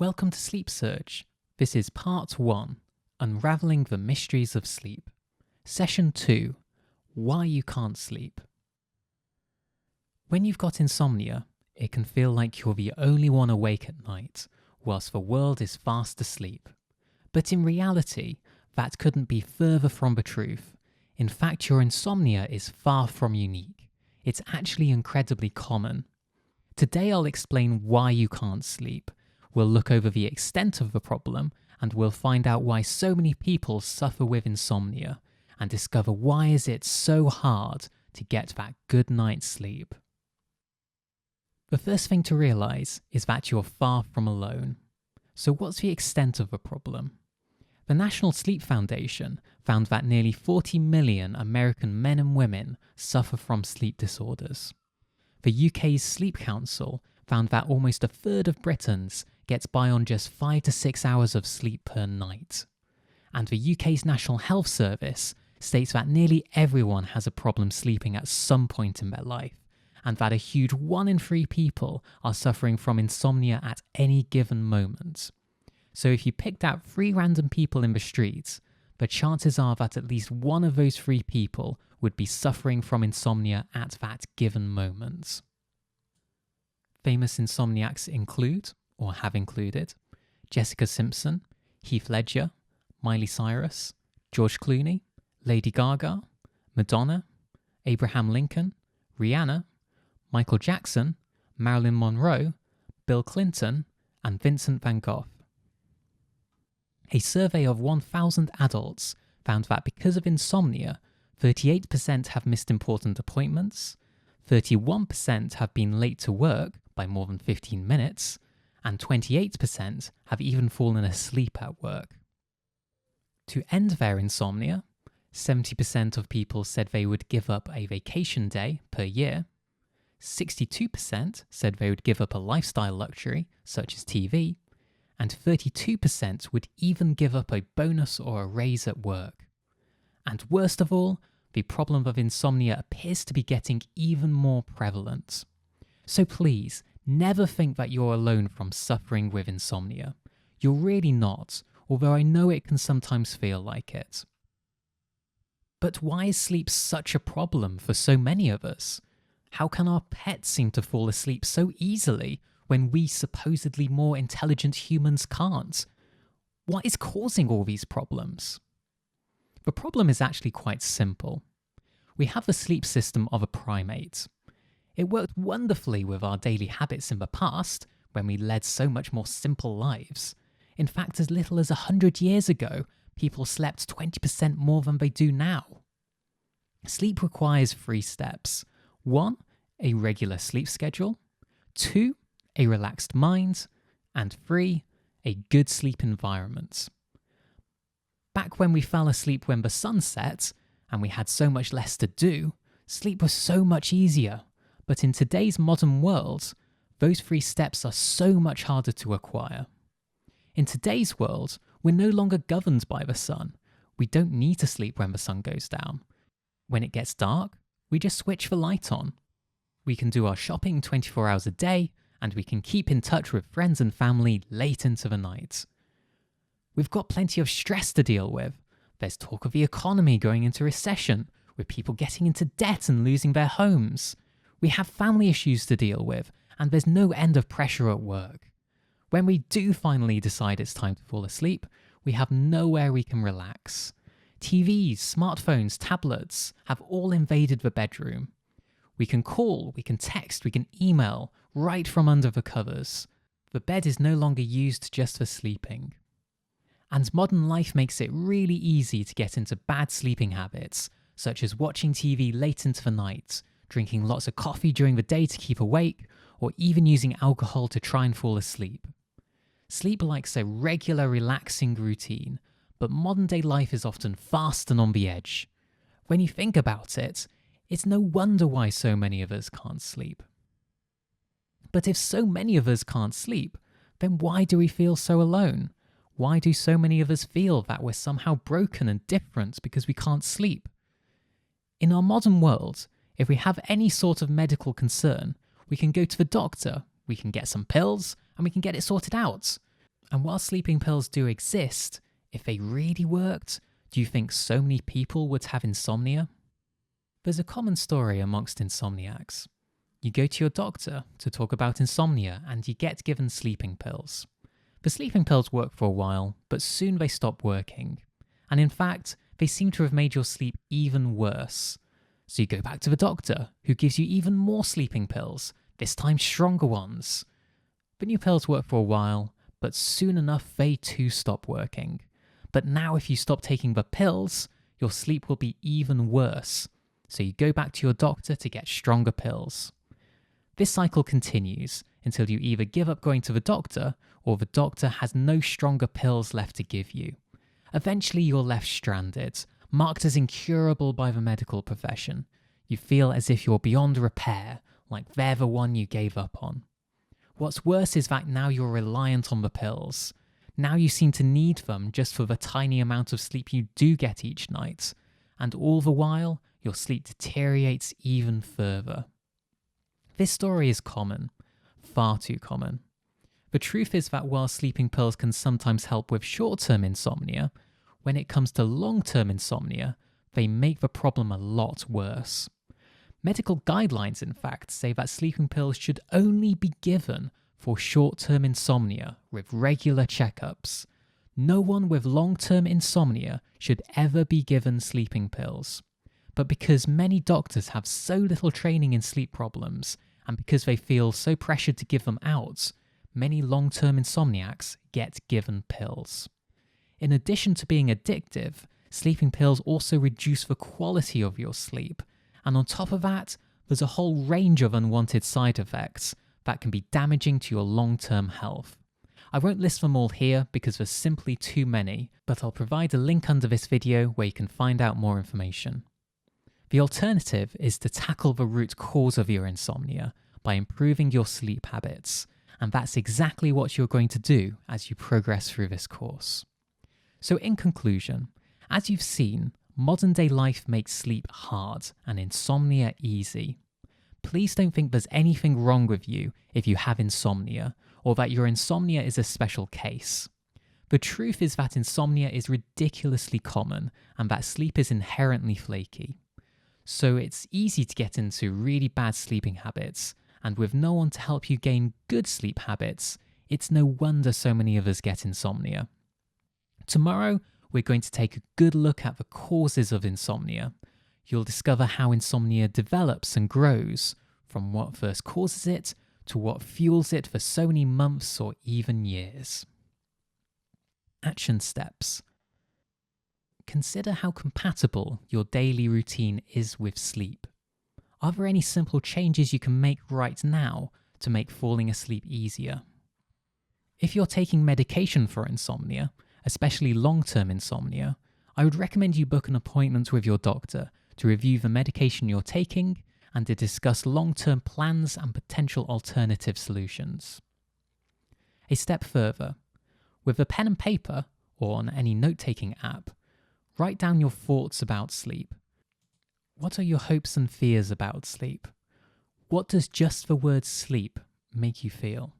Welcome to Sleep Search. This is Part 1, Unraveling the Mysteries of Sleep. Session 2, Why You Can't Sleep. When you've got insomnia, it can feel like you're the only one awake at night, whilst the world is fast asleep. But in reality, that couldn't be further from the truth. In fact, your insomnia is far from unique. It's actually incredibly common. Today I'll explain why you can't sleep. We'll look over the extent of the problem, and we'll find out why so many people suffer with insomnia, and discover why is it so hard to get that good night's sleep. The first thing to realise is that you're far from alone. So what's the extent of the problem? The National Sleep Foundation found that nearly 40 million American men and women suffer from sleep disorders. The UK's Sleep Council found that almost a third of Britons gets by on just 5 to 6 hours of sleep per night. And the UK's National Health Service states that nearly everyone has a problem sleeping at some point in their life, and that a huge 1 in 3 people are suffering from insomnia at any given moment. So if you picked out 3 random people in the streets, the chances are that at least one of those 3 people would be suffering from insomnia at that given moment. Famous insomniacs include, or have included, Jessica Simpson, Heath Ledger, Miley Cyrus, George Clooney, Lady Gaga, Madonna, Abraham Lincoln, Rihanna, Michael Jackson, Marilyn Monroe, Bill Clinton, and Vincent van Gogh. A survey of 1,000 adults found that because of insomnia, 38% have missed important appointments, 31% have been late to work by more than 15 minutes, and 28% have even fallen asleep at work. To end their insomnia, 70% of people said they would give up a vacation day per year, 62% said they would give up a lifestyle luxury such as TV, and 32% would even give up a bonus or a raise at work. And worst of all, the problem of insomnia appears to be getting even more prevalent. So please, never think that you're alone from suffering with insomnia. You're really not, although I know it can sometimes feel like it. But why is sleep such a problem for so many of us? How can our pets seem to fall asleep so easily when we supposedly more intelligent humans can't? What is causing all these problems? The problem is actually quite simple. We have the sleep system of a primate. It worked wonderfully with our daily habits in the past, when we led so much more simple lives. In fact, as little as 100 years ago, people slept 20% more than they do now. Sleep requires 3 steps. 1, a regular sleep schedule. 2, a relaxed mind. And 3, a good sleep environment. Back when we fell asleep when the sun set, and we had so much less to do, sleep was so much easier. But in today's modern world, those 3 steps are so much harder to acquire. In today's world, we're no longer governed by the sun. We don't need to sleep when the sun goes down. When it gets dark, we just switch the light on. We can do our shopping 24 hours a day, and we can keep in touch with friends and family late into the night. We've got plenty of stress to deal with. There's talk of the economy going into recession, with people getting into debt and losing their homes. We have family issues to deal with, and there's no end of pressure at work. When we do finally decide it's time to fall asleep, we have nowhere we can relax. TVs, smartphones, tablets have all invaded the bedroom. We can call, we can text, we can email, right from under the covers. The bed is no longer used just for sleeping. And modern life makes it really easy to get into bad sleeping habits, such as watching TV late into the night, drinking lots of coffee during the day to keep awake, or even using alcohol to try and fall asleep. Sleep likes a regular, relaxing routine, but modern day life is often fast and on the edge. When you think about it, it's no wonder why so many of us can't sleep. But if so many of us can't sleep, then why do we feel so alone? Why do so many of us feel that we're somehow broken and different because we can't sleep? In our modern world, if we have any sort of medical concern, we can go to the doctor, we can get some pills, and we can get it sorted out. And while sleeping pills do exist, if they really worked, do you think so many people would have insomnia? There's a common story amongst insomniacs. You go to your doctor to talk about insomnia and you get given sleeping pills. The sleeping pills work for a while, but soon they stop working. And in fact, they seem to have made your sleep even worse. So you go back to the doctor, who gives you even more sleeping pills, this time stronger ones. The new pills work for a while, but soon enough they too stop working. But now if you stop taking the pills, your sleep will be even worse. So you go back to your doctor to get stronger pills. This cycle continues until you either give up going to the doctor or the doctor has no stronger pills left to give you. Eventually you're left stranded, marked as incurable by the medical profession. You feel as if you're beyond repair, like they're the one you gave up on. What's worse is that now you're reliant on the pills. Now you seem to need them just for the tiny amount of sleep you do get each night, and all the while, your sleep deteriorates even further. This story is common, far too common. The truth is that while sleeping pills can sometimes help with short-term insomnia, when it comes to long-term insomnia, they make the problem a lot worse. Medical guidelines, in fact, say that sleeping pills should only be given for short-term insomnia with regular checkups. No one with long-term insomnia should ever be given sleeping pills. But because many doctors have so little training in sleep problems, and because they feel so pressured to give them out, many long-term insomniacs get given pills. In addition to being addictive, sleeping pills also reduce the quality of your sleep. And on top of that, there's a whole range of unwanted side effects that can be damaging to your long-term health. I won't list them all here because there's simply too many, but I'll provide a link under this video where you can find out more information. The alternative is to tackle the root cause of your insomnia by improving your sleep habits, and that's exactly what you're going to do as you progress through this course. So in conclusion, as you've seen, modern day life makes sleep hard and insomnia easy. Please don't think there's anything wrong with you if you have insomnia, or that your insomnia is a special case. The truth is that insomnia is ridiculously common and that sleep is inherently flaky. So it's easy to get into really bad sleeping habits, and with no one to help you gain good sleep habits, it's no wonder so many of us get insomnia. Tomorrow, we're going to take a good look at the causes of insomnia. You'll discover how insomnia develops and grows, from what first causes it to what fuels it for so many months or even years. Action steps. Consider how compatible your daily routine is with sleep. Are there any simple changes you can make right now to make falling asleep easier? If you're taking medication for insomnia, especially long-term insomnia, I would recommend you book an appointment with your doctor to review the medication you're taking and to discuss long-term plans and potential alternative solutions. A step further, with a pen and paper or on any note-taking app, write down your thoughts about sleep. What are your hopes and fears about sleep? What does just the word sleep make you feel?